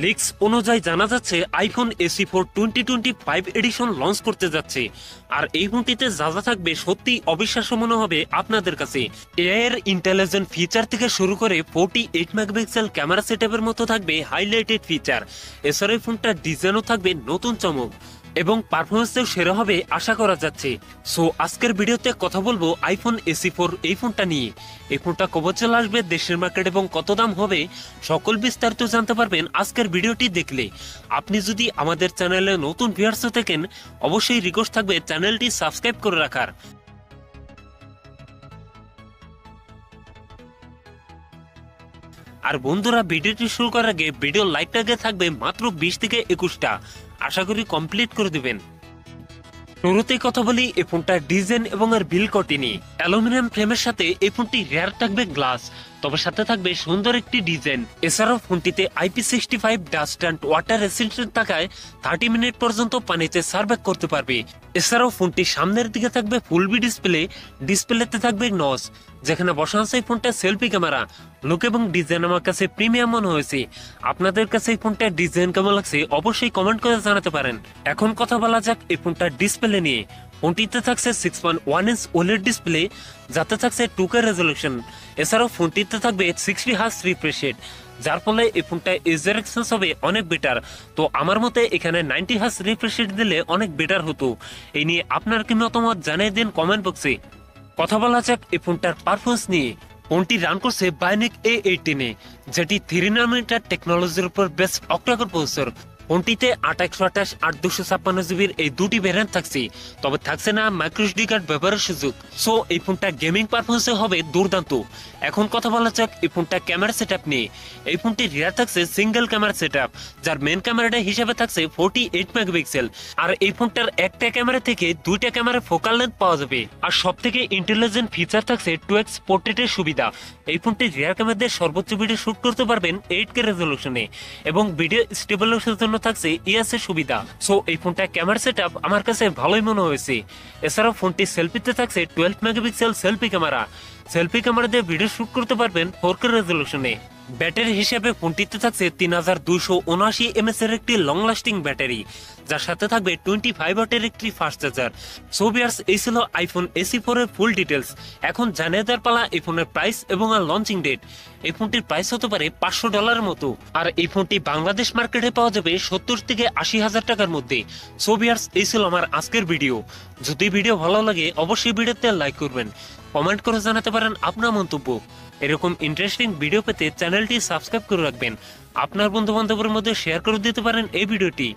Leaks অনুযায়ী জানা যাচ্ছে আইফোন SE4 2025 এডিশন লঞ্চ করতে যাচ্ছে। আর এই ফোনটিতে যা যা থাকবে সত্যি অবিশ্বাস্য মনে হবে আপনাদের কাছে। এআই এর ইন্টেলিজেন্ট ফিচার থেকে শুরু করে 48 মেগাপিক্সেল ক্যামেরা সেটআপের মতো থাকবে হাইলাইটেড ফিচার। এছাড়া এই ফোনটার ডিজাইনও থাকবে নতুন চমক এবং পারফরমেন্সেও সেরা হবে আশা করা যাচ্ছে। সো আজকের ভিডিওতে কথা বলবো আইফোন SE4 এই ফোনটা নিয়ে। এই ফোনটা কবে চলে আসবে, দেশের মার্কেট এবং কত দাম হবে, সকল বিস্তারিত জানতে পারবেন আজকের ভিডিওটি দেখলে। আপনি যদি আমাদের চ্যানেলে নতুন ভিউয়ার্স থাকেন, অবশ্যই রিকোয়েস্ট থাকবে চ্যানেলটি সাবস্ক্রাইব করে রাখার। আর বন্ধুরা, ভিডিওটি শুরু করার আগে ভিডিও লাইকটাকে থাকবে মাত্র 20 থেকে 21টা, আশা করি কমপ্লিট করে দিবেন। শুরুতেই কথা বলি এই ফোনটার ডিজাইন এবং এর বিল্ড কোয়ালিটি নিয়ে। অ্যালুমিনিয়াম ফ্রেমের সাথে এই ফোনটি রেয়ার থাকবে গ্লাস, তবে সাথে থাকবে সুন্দর একটি ডিজাইন। এছাড়াও ফোনটিতে IP65 dust and water resistant থাকায় 30 মিনিট পর্যন্ত পানিতে সার্ভাইভ করতে পারবে। এছাড়াও ফোনটি সামনের দিকে থাকবে ফুলবি ডিসপ্লেতে থাকবে নচ, যেখানে বসানো আছে এই ফোনটা সেলফি ক্যামেরা। লুক এবং ডিজাইন আমার কাছে প্রিমিয়াম মনে হয়েছে। আপনাদের কাছে এই ফোনটার ডিজাইন কেমন লাগছে অবশ্যই কমেন্ট করে জানাতে পারেন। এখন কথা বলা যাক এই ফোনটার ডিসপ্লে নিয়ে। ফোনটিতে থাকছে 6.1 ইঞ্চ OLED ডিসপ্লে, যাতে থাকছে 2K রেজলিউশন। এছাড়াও ফোনটিতে থাকবে 60 হার্জ রিফ্রেশ রেট, যার ফলে এই ফোনটা ইউজার এক্সপিরিয়েন্স হবে অনেক বেটার। তো আমার মতে এখানে 90 হার্জ রিফ্রেশ রেট দিলে অনেক বেটার হতো। এই নিয়ে আপনার কি মতামত জানিয়ে দিন কমেন্ট বক্সে। কথা বলা যাক এই ফোনটার পারফরমেন্স নিয়ে। ফোনটি রান করছে বায়োনিক A18 এ, যেটি 3 নানোমিটার টেকনোলজির উপর বেস অক্টাকোর প্রসেসর। ফোনটিতে 8/128 8/256 জিবির এই দুটি ভ্যারিয়েন্ট থাকছে, তবে থাকছে না মাইক্রোএসডি কার্ড ব্যবহারের সুযোগ। সো এই ফোনটা গেমিং পারফরমেন্সে হবে দুর্দান্ত। এখন কথা বলা যাক এই ফোনটা ক্যামেরা সেটআপ নিয়ে। এই ফোনটি রিয়ার থাকছে সিঙ্গেল ক্যামেরা সেটআপ, যার মেন ক্যামেরাটা হিসেবে থাকছে 48 মেগাপিক্সেল। আর এই ফোনটার একটা ক্যামেরা থেকে দুইটা ক্যামেরা ফোকাল লেন্থ পাওয়া যাবে। আর সব থেকে ইন্টেলিজেন্ট ফিচার থাকছে 2x পোর্ট্রেটের সুবিধা। এই ফোনটি রিয়ার ক্যামেরা দিয়ে সর্বোচ্চ ভিডিও শুট করতে পারবেন 8K রেজলিউশনে, এবং ভিডিও স্টেবিলাইজেশনের জন্য থাকছে EOS এর সুবিধা। সো এই ফোনটা ক্যামেরা সেটআপ আমার কাছে ভালোই মনে হয়েছে। এছাড়াও ফোনটি সেলফিতে থাকছে 12 megapixel selfie camera. Selfie camera দিয়ে ভিডিও শুট করতে পারবেন 4K রেজলিউশনে। ব্যাটারি হিসেবে ফোনটিতে থাকছে 3279 mAh এর একটি লং লাস্টিং ব্যাটারি, যার সাথে থাকবে 25 ওয়াটের একটি ফাস্ট চার্জার। সো ভিউয়ার্স, এই ছিল আইফোন SE4 এর ফুল ডিটেলস। এখন জানিয়ে দেওয়ার পালা এই ফোনের প্রাইস এবং আর লঞ্চিং ডেট। এই ফোনটির প্রাইস হতে পারে $500 মতো, আর এই ফোনটি বাংলাদেশ মার্কেটে পাওয়া যাবে 70 থেকে 80,000 টাকার মধ্যে। সো ভিউয়ার্স, এই ছিল আমার আজকের ভিডিও। যদি ভিডিও ভালো লাগে অবশ্যই ভিডিওতে লাইক করবেন, কমেন্ট করে জানাতে পারেন আপনার মন্তব্য। এরকম ইন্টারেস্টিং ভিডিও পেতে চ্যানেলটি সাবস্ক্রাইব করে রাখবেন। আপনার বন্ধু বান্ধবের মধ্যে শেয়ার করে দিতে পারেন এই ভিডিওটি।